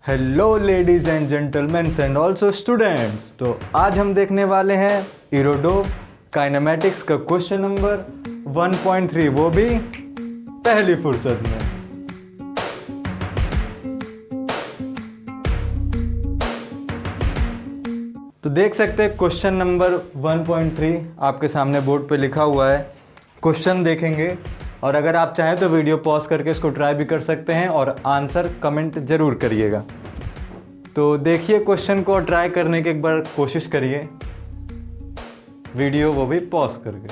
Hello ladies and gentleman and also students. तो आज हम देखने वाले हैं इरोडो काइनेमेटिक्स का क्वेश्चन नंबर 1.3, वो भी पहली फुर्सत में। तो देख सकते हैं क्वेश्चन नंबर 1.3 आपके सामने बोर्ड पे लिखा हुआ है। क्वेश्चन देखेंगे और अगर आप चाहें तो वीडियो पॉज करके इसको ट्राई भी कर सकते हैं और आंसर कमेंट ज़रूर करिएगा। तो देखिए क्वेश्चन को ट्राई करने की एक बार कोशिश करिए, वीडियो वो भी पॉज करके।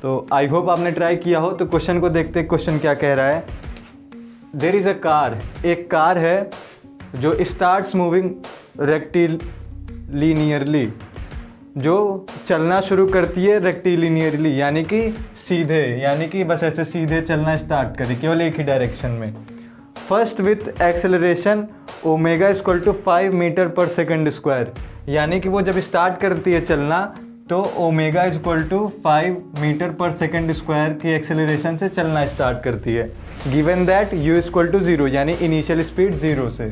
तो आई होप आपने ट्राई किया हो। तो क्वेश्चन को देखते हैं, क्वेश्चन क्या कह रहा है। देयर इज़ अ कार, एक कार है जो स्टार्ट्स मूविंग रेक्टिलिनियरली, जो चलना शुरू करती है रेक्टिलिनियरली यानी कि सीधे, यानी कि बस ऐसे सीधे चलना स्टार्ट करें केवल एक ही डायरेक्शन में। First with acceleration omega equal to 5 metre per second square, यानी कि वो जब स्टार्ट करती है चलना तो omega equal to 5 metre per second square की एक्सेलरेशन से चलना स्टार्ट करती है। Given that u equal to 0, यानी इनिशियल स्पीड 0 से,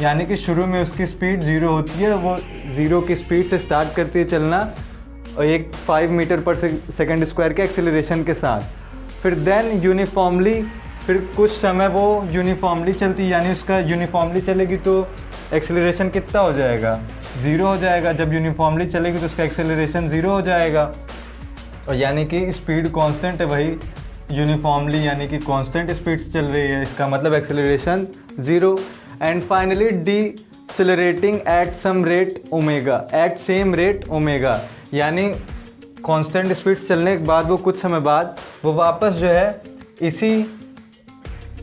यानी कि शुरू में उसकी स्पीड 0 होती है, वो 0 की स्पीड से स्टार्ट करती है चलना और एक 5 मीटर पर सेकेंड स्क्वायर के एक्सेलरेशन के साथ। फिर देन यूनिफॉर्मली, फिर कुछ समय वो यूनिफॉर्मली चलती है, यानी उसका यूनिफॉर्मली चलेगी तो एक्सेलरेशन कितना हो जाएगा, 0 हो जाएगा। जब यूनिफॉर्मली चलेगी तो उसका एक्सेलरेशन 0 हो जाएगा, और यानी कि स्पीड कांस्टेंट है, वही यूनिफॉर्मली यानी कि कांस्टेंट स्पीड से चल रही है, इसका मतलब acceleration 0। And finally decelerating at some rate omega, at same rate omega, यानी कांस्टेंट स्पीड चलने के बाद वो कुछ समय बाद वो वापस जो है इसी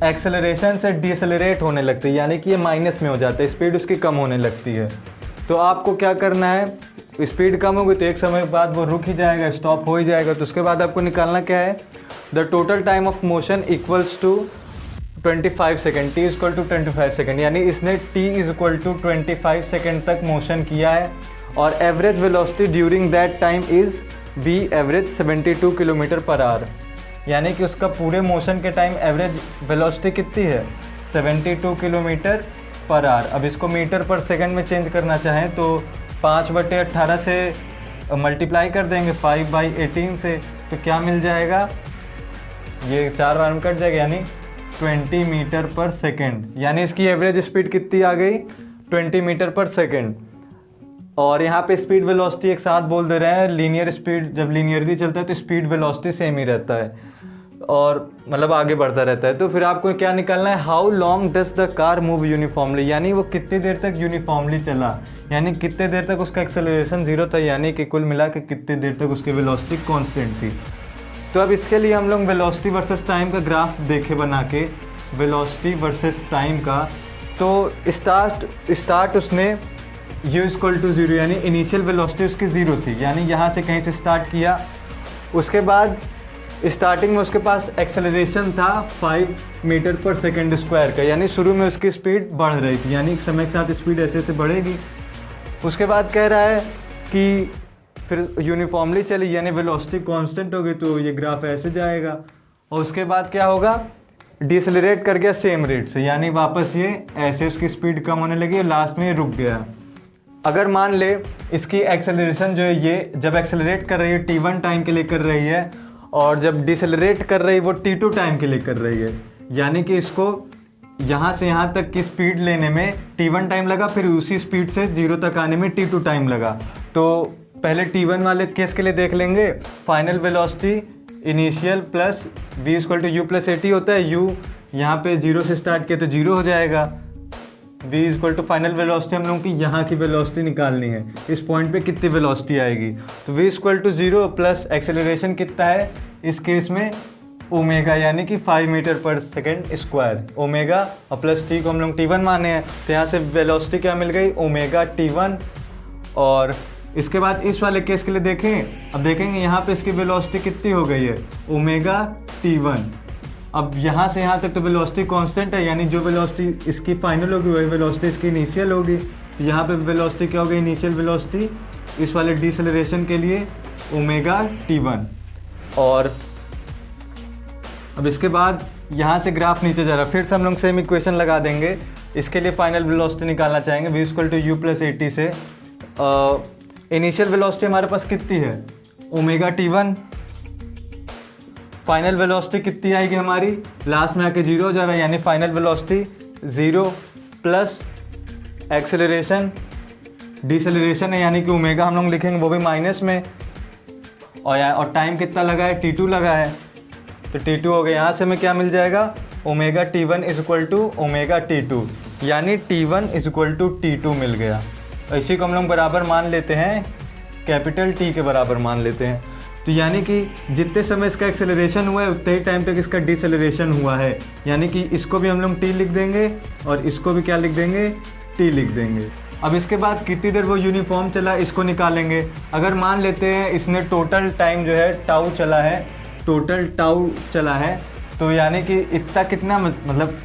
एक्सेलरेशन से डिसेलरेट होने लगती है, यानी कि ये माइनस में हो जाता है, स्पीड उसकी कम होने लगती है। तो आपको क्या करना है, स्पीड कम होगी तो एक समय के बाद वो रुक ही जाएगा, स्टॉप हो ही जाएगा। तो उसके बाद आपको निकालना क्या है, the total time of motion equals to 25 second, t equal to 25 second, यानी इसने t इक्वल टू 25 सेकेंड तक मोशन किया है और average velocity during that time is v average 72 kilometre per hour, यानी कि उसका पूरे मोशन के टाइम एवरेज वेलोसिटी कितनी है, 72 किलोमीटर पर आवर। अब इसको मीटर पर सेकेंड में चेंज करना चाहें तो 5/18 से मल्टीप्लाई कर देंगे 5/18 से, तो क्या मिल जाएगा, ये 4 बार में कट जाएगा, यानी 20 मीटर पर सेकेंड, यानी इसकी एवरेज स्पीड कितनी आ गई, 20 मीटर पर सेकेंड। और यहाँ पे स्पीड वेलोसिटी एक साथ बोल दे रहे हैं, लीनियर स्पीड जब लीनियरली चलता है तो स्पीड वेलोसिटी सेम ही रहता है और मतलब आगे बढ़ता रहता है। तो फिर आपको क्या निकालना है, how long does the car move uniformly, यानी वो कितनी देर तक यूनिफॉर्मली चला, यानी कितने देर तक उसका एक्सेलरेशन 0 था, यानी कि कुल मिला के कितनी देर तक उसकी वेलोसिटी कांस्टेंट थी। तो अब इसके लिए हम लोग वेलोसिटी वर्सेस टाइम का ग्राफ देखे बना के, वेलोसिटी वर्सेस टाइम का। तो स्टार्ट उसने u इक्वल टू 0, यानी इनिशियल वेलोसिटी उसकी 0 थी, यानी यहाँ से कहीं से स्टार्ट किया। उसके बाद स्टार्टिंग में उसके पास एक्सेलरेशन था 5 मीटर पर सेकेंड स्क्वायर का, यानी शुरू में उसकी स्पीड बढ़ रही थी, यानी समय के साथ स्पीड ऐसे ऐसे बढ़ेगी। उसके बाद कह रहा है कि फिर यूनिफॉर्मली चली, यानी वेलोसिटी कांस्टेंट होगी, तो ये ग्राफ ऐसे जाएगा। और उसके बाद क्या होगा, डिसेलरेट कर गया सेम रेट से, यानी वापस ये ऐसे उसकी स्पीड कम होने लगी और लास्ट में ये रुक गया। अगर मान ले इसकी एक्सेलरेशन जो है, ये जब एक्सेलरेट कर रही है t1 टाइम के लिए कर रही है और जब डिसेलरेट कर रही है वो t2 टाइम के लिए कर रही है, यानी कि इसको यहाँ से यहाँ तक की स्पीड लेने में t1 टाइम लगा, फिर उसी स्पीड से 0 तक आने में t2 टाइम लगा। तो पहले t1 वाले केस के लिए देख लेंगे, final velocity initial plus v equal to u plus at होता है, u यहाँ पे 0 से स्टार्ट किया तो 0 हो जाएगा। v equal to final velocity हम लोगों की यहाँ की वेलोसिटी निकालनी है, इस पॉइंट पे कितनी वेलोसिटी आएगी, तो v equal to 0 plus acceleration कितना है इस केस में ओमेगा, यानी कि 5 metre per second square omega, और प्लस t को हम लोग t1 माने हैं, तो यहाँ से वेलोसिटी क्या मिल गई, ओमेगा t1। और इसके बाद इस वाले केस के लिए देखें, अब देखेंगे यहाँ पे इसकी वेलोसिटी कितनी हो गई है, ओमेगा t1। अब यहाँ से यहाँ तक तो वेलोसिटी कांस्टेंट है, यानी जो वेलोसिटी इसकी फाइनल होगी वही वेलोसिटी इसकी इनिशियल होगी। तो यहाँ पे वेलोसिटी क्या होगी, इनिशियल वेलोसिटी इस वाले डिसेलरेशन के लिए ओमेगा t1। और अब इसके बाद यहाँ से ग्राफ नीचे जा रहा है, फिर से हम लोग सेम इक्वेशन लगा देंगे। इसके लिए फाइनल वेलोसिटी निकालना चाहेंगे, v equal to u plus a t से। इनिशियल वेलोसिटी हमारे पास कितनी है, ओमेगा t1। फाइनल वेलोसिटी कितनी आएगी हमारी, लास्ट में आके 0 हो जा रहा है, यानी final velocity 0 plus acceleration deceleration है, यानी कि ओमेगा हम लोग लिखेंगे वो भी माइनस में, और टाइम कितना लगा है, t2 लगा है, तो t2 हो गया। यहाँ से हमें क्या मिल जाएगा, omega t1 is equal to omega t2, यानी t1 is equal to t2 मिल गया। इसी को हम लोग बराबर मान लेते हैं, कैपिटल T के बराबर मान लेते हैं। तो यानी कि जितने समय इसका एक्सेलरेशन हुआ है उतने ही टाइम तक इसका डिसेलरेशन हुआ है, यानी कि इसको भी हम लोग t लिख देंगे और इसको भी क्या लिख देंगे, t लिख देंगे। अब इसके बाद कितनी देर वो यूनिफॉर्म चला इसको निकालेंगे। अगर मान लेते हैं इसने टोटल टाइम जो है टाउ चला है, टोटल टाउ चला है, तो यानी कि इतना कितना, मतलब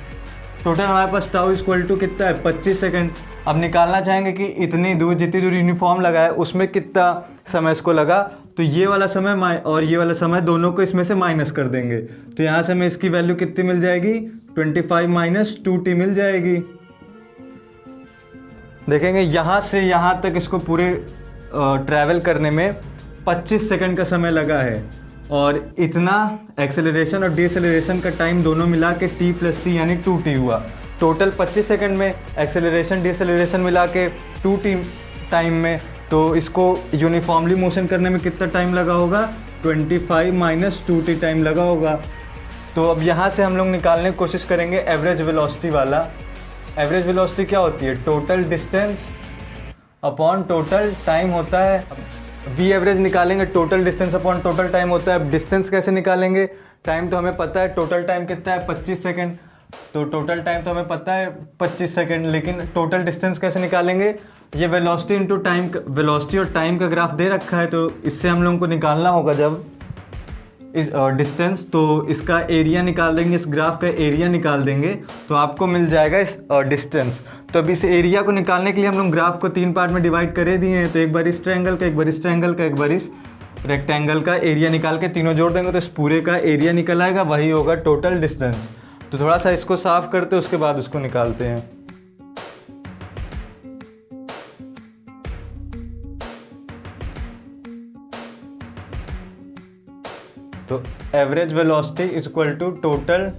टोटल हमारे पास टाउ इक्वल टू कितना है, 25 सेकंड। अब निकालना चाहेंगे कि इतनी दूर, जितनी दूर यूनिफॉर्म लगा है उसमें कितना समय इसको लगा, तो ये वाला समय और ये वाला समय दोनों को इसमें से माइनस कर देंगे। तो यहाँ से हमें इसकी वैल्यू कितनी मिल जाएगी, 25 माइनस 2t मिल जाएगी। देखेंगे यहाँ से यहाँ तक इसको पूरे ट्रैवल करने में 25 सेकंड का समय लगा है, और इतना एक्सेलरेशन और डिसेलरेशन का टाइम दोनों मिला के t प्लस t यानी 2t हुआ। टोटल 25 सेकंड में एक्सेलरेशन डिसेलरेशन मिला के 2t टाइम में, तो इसको यूनिफॉर्मली मोशन करने में कितना टाइम लगा होगा, 25 माइनस 2t टाइम लगा होगा। तो अब यहाँ से हम लोग निकालने की कोशिश करेंगे एवरेज वेलोसिटी वाला। एवरेज वेलोसिटी क्या होती है, total distance upon total time होता है। वी एवरेज निकालेंगे, total distance upon total time होता है। अब डिस्टेंस कैसे निकालेंगे, टाइम तो हमें पता है, टोटल टाइम कितना है 25 सेकंड, तो टोटल टाइम तो हमें पता है 25 सेकंड, लेकिन टोटल डिस्टेंस कैसे निकालेंगे, ये वेलोसिटी इनटू टाइम, वेलोसिटी और टाइम का ग्राफ दे रखा है, तो इससे हम लोगों को निकालना होगा जब इस डिस्टेंस, तो इसका एरिया निकाल देंगे, इस ग्राफ का एरिया निकाल देंगे तो आपको मिल जाएगा इस डिस्टेंस। तो अब इस एरिया को निकालने के लिए हम लोग ग्राफ को 3 पार्ट में डिवाइड करे दिए हैं, तो एक बार इस ट्रायंगल का, एक बार इस ट्रायंगल का, एक बार इस रेक्टेंगल का एरिया निकाल के तीनों जोड़ देंगे तो इस पूरे का एरिया निकल आएगा, वही होगा टोटल डिस्टेंस। तो थोड़ा सा इसको साफ करते हैं, उसके बाद उसको निकालते हैं। तो average velocity is equal to total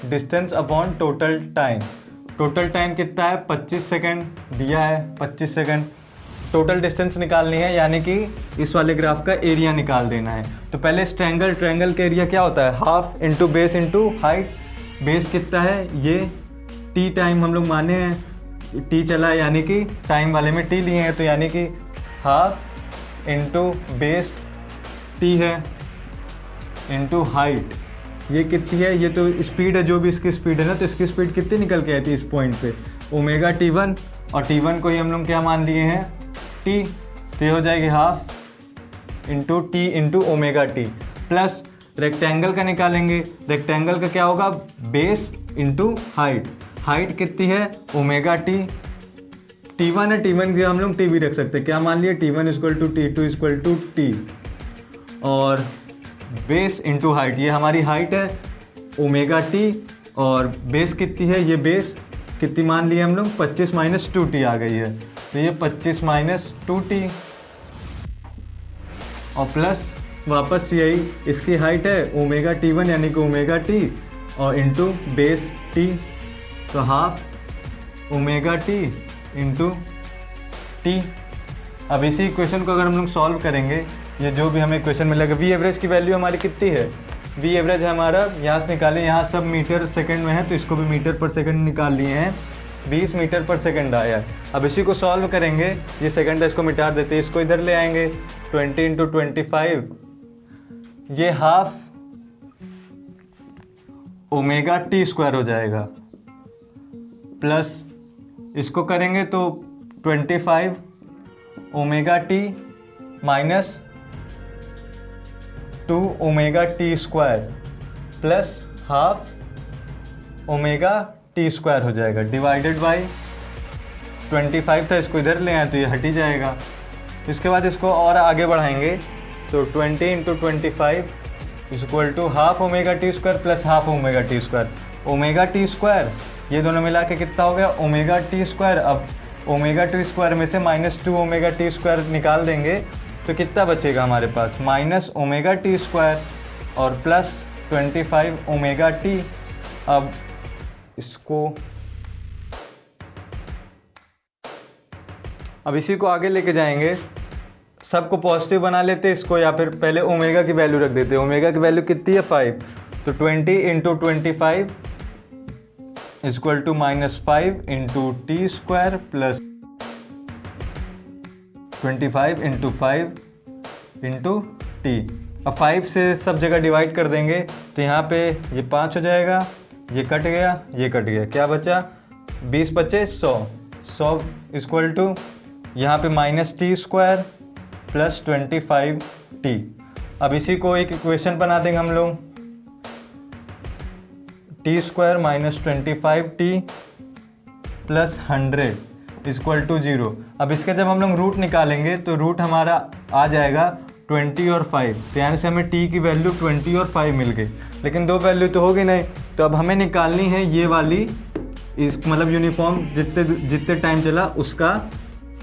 distance upon total time. Total time कितना है, 25 सेकंड दिया है, 25 सेकंड। टोटल डिस्टेंस निकालनी है, यानी कि इस वाले ग्राफ का एरिया निकाल देना है। तो पहले इस ट्रायंगल का एरिया क्या होता है, half into base into height. Base कितना है, ये t टाइम हम लोग माने हैं, t चला है, यानी कि टाइम वाले में t लिए हैं, तो यानी कि हाफ इंटू बेस t है इंटू हाइट। ये कितनी है, ये तो स्पीड है, जो भी इसकी स्पीड है ना, तो इसकी स्पीड कितनी निकल के आई थी इस पॉइंट पे, ओमेगा t1, और t1 को ही हम लोग क्या मान लिए हैं, t, तो ये हो जाएगी half into t into omega t। Plus rectangle का निकालेंगे, रेक्टेंगल का क्या होगा, बेस इंटू हाइट। हाइट कितनी है, ओमेगा t, t1 है, t1 की हम लोग t भी रख सकते हैं, क्या मान लिया, t1 equal to t2 equal to t, और बेस इंटू हाइट, ये हमारी हाइट है ओमेगा t, और बेस कितनी है, ये बेस कितनी मान ली हम लोग, 25 माइनस 2t आ गई है, तो ये 25 माइनस 2t, और प्लस वापस यही इसकी हाइट है ओमेगा t1 यानी कि ओमेगा t, और इंटू बेस t, तो half omega t into t। अब इसी इक्वेशन को अगर हम लोग सॉल्व करेंगे, ये जो भी हमें इक्वेशन मिलेगा, वी एवरेज की वैल्यू हमारी कितनी है, वी एवरेज है हमारा, यहाँ से निकालें, यहाँ सब मीटर सेकंड में है तो इसको भी मीटर पर सेकंड निकाल लिए हैं, 20 मीटर पर सेकंड आया है। अब इसी को सॉल्व करेंगे, ये सेकंड है इसको मिटा देते हैं, इसको इधर ले आएंगे, 20 इंटू 25, ये हाफ ओमेगा टी स्क्वायर हो जाएगा, प्लस इसको करेंगे तो 25 omega T minus 2 omega t square plus half omega t square हो जाएगा, डिवाइडेड बाई 25 था, इसको इधर ले आए तो ये हट ही जाएगा। इसके बाद इसको और आगे बढ़ाएंगे तो 20 into 25 is equal to half omega t square plus half omega t square. Omega t square ये दोनों मिला के कितना हो गया, ओमेगा टी स्क्वायर। अब ओमेगा टी स्क्वायर में से -2 ओमेगा टी स्क्वायर निकाल देंगे तो कितना बचेगा हमारे पास, माइनस ओमेगा टी स्क्वायर और प्लस 25 ओमेगा टी। अब इसी को आगे लेके जाएंगे, सबको पॉजिटिव बना लेते इसको, या फिर पहले ओमेगा की वैल्यू रख देते। ओमेगा की वैल्यू कितनी है 5, तो 20 × 25 is equal to -5 × t square plus 25 × 5 × t. अब 5 से सब जगह डिवाइड कर देंगे तो यहाँ पे ये 5 हो जाएगा, ये कट गया, ये कट गया, क्या बचा 20 बचे 100। 100 इक्वल टू यहाँ पे -t स्क्वायर प्लस 25t। अब इसी को एक इक्वेशन बना देंगे हम लोग, t square minus 25t plus 100 equal to 0। अब इसका जब हम लोग रूट निकालेंगे तो रूट हमारा आ जाएगा 20 और 5, तो यानी से हमें t की वैल्यू 20 और 5 मिल गई, लेकिन दो वैल्यू तो होगी नहीं। तो अब हमें निकालनी है ये वाली, इस मतलब यूनिफॉर्म जितने टाइम चला उसका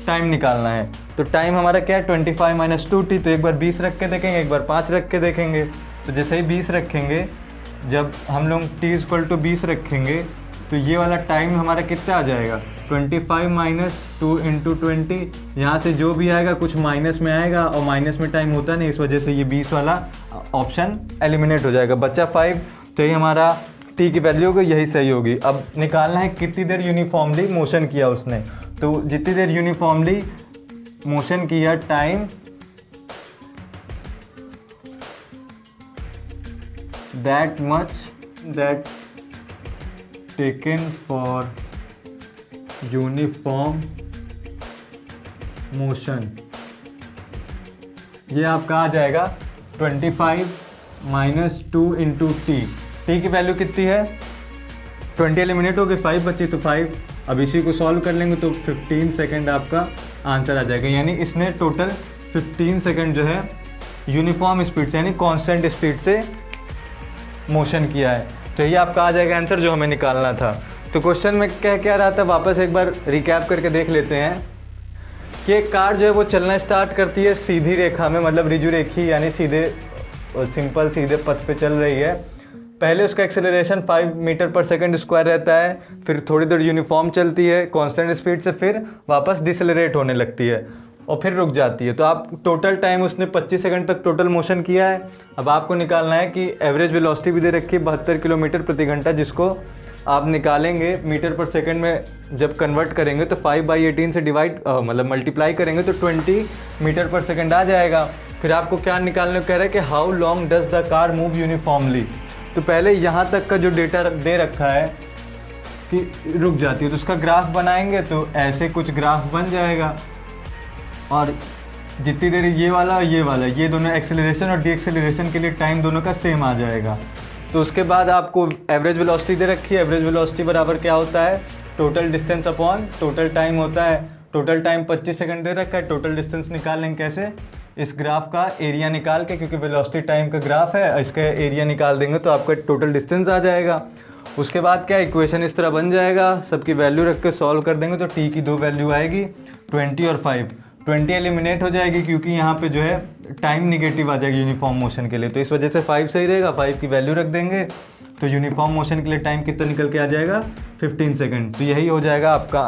टाइम निकालना है। तो टाइम हमारा क्या है 25 - 2t, तो एक बार 20 रख के देखेंगे, एक बार 5 रख के देखेंगे। तो जैसे ही 20 रखेंगे, जब हम लोग t = 20 रखेंगे तो ये वाला टाइम हमारा कितना आ जाएगा 25 - 2 × 20। यहाँ से जो भी आएगा कुछ माइनस में आएगा और माइनस में टाइम होता नहीं, इस वजह से ये 20 वाला ऑप्शन एलिमिनेट हो जाएगा, बचा 5। तो ये हमारा t की वैल्यू होगी, यही सही होगी। अब निकालना है कितनी देर यूनिफॉर्मली मोशन किया उसने, तो जितनी देर यूनिफॉर्मली मोशन किया time that much that taken for uniform motion, ये आपका आ जाएगा 25 - 2 × t। t की वैल्यू कितनी है 20 एलिमिनेट हो गई, 5 बची तो 5। अब इसी को सॉल्व कर लेंगे तो 15 सेकेंड आपका आंसर आ जाएगा। यानी इसने टोटल 15 सेकेंड जो है यूनिफॉर्म स्पीड से यानी कांस्टेंट स्पीड से मोशन किया है। तो ये आपका आ जाएगा आंसर जो हमें निकालना था। तो क्वेश्चन में क्या रहा था, वापस एक बार रिकैप करके देख लेते हैं कि एक कार जो है वो चलना स्टार्ट करती है सीधी रेखा में, मतलब रिजु रेखी यानी सीधे सिंपल सीधे पथ पे चल रही है। पहले उसका एक्सेलरेशन 5 मीटर पर सेकंड स्क्वायर रहता है, फिर थोड़ी देर यूनिफॉर्म चलती है कांस्टेंट स्पीड से, फिर वापस डिसेलरेट होने लगती है और फिर रुक जाती है। तो आप टोटल टाइम उसने 25 सेकंड तक टोटल मोशन किया है। अब आपको निकालना है कि एवरेज वेलोसिटी भी दे रखी है 72 किलोमीटर प्रति घंटा, जिसको आप निकालेंगे मीटर पर सेकंड में जब कन्वर्ट करेंगे तो 5/18 से डिवाइड मतलब मल्टीप्लाई करेंगे तो 20 मीटर पर सेकंड आ जाएगा। फिर आपको क्या निकालने को कह रहा है कि how long does the car move uniformly. तो पहले यहाँ तक का जो डेटा दे रखा है कि रुक जाती है तो उसका ग्राफ बनाएंगे, तो ऐसे कुछ ग्राफ बन जाएगा और जितनी देर ये वाला ये दोनों एक्सेलरेशन और डीएक्सेलरेशन के लिए टाइम दोनों का सेम आ जाएगा। तो उसके बाद आपको एवरेज वेलोसिटी दे रखी है, एवरेज वेलोसिटी बराबर क्या होता है total distance upon total time होता है। टोटल टाइम 25 सेकंड दे रखा है, टोटल डिस्टेंस निकाल लेंगे कैसे, इस ग्राफ का एरिया निकाल के, क्योंकि वेलोसिटी टाइम का ग्राफ है, इसका एरिया निकाल देंगे तो आपका टोटल डिस्टेंस आ जाएगा। उसके बाद क्या इक्वेशन इस तरह बन जाएगा, सबकी वैल्यू रख के सॉल्व कर देंगे तो टी की दो वैल्यू आएगी 20 और 5। 20 एलिमिनेट हो जाएगी क्योंकि यहाँ पे जो है टाइम निगेटिव आ जाएगी यूनिफॉर्म मोशन के लिए, तो इस वजह से 5 सही रहेगा। 5 की वैल्यू रख देंगे तो यूनिफॉर्म मोशन के लिए टाइम कितना निकल के आ जाएगा 15 सेकंड। तो यही हो जाएगा आपका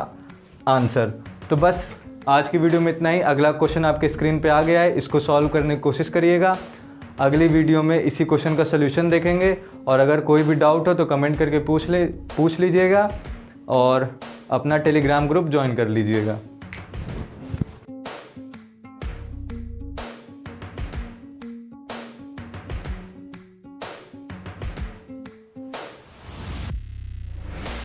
आंसर। तो बस आज की वीडियो में इतना ही। अगला क्वेश्चन आपके स्क्रीन पे आ गया है, इसको सॉल्व करने की कोशिश करिएगा। अगली वीडियो में इसी क्वेश्चन का सलूशन देखेंगे और अगर कोई भी डाउट हो तो कमेंट करके पूछ लीजिएगा और अपना टेलीग्राम ग्रुप ज्वाइन कर लीजिएगा।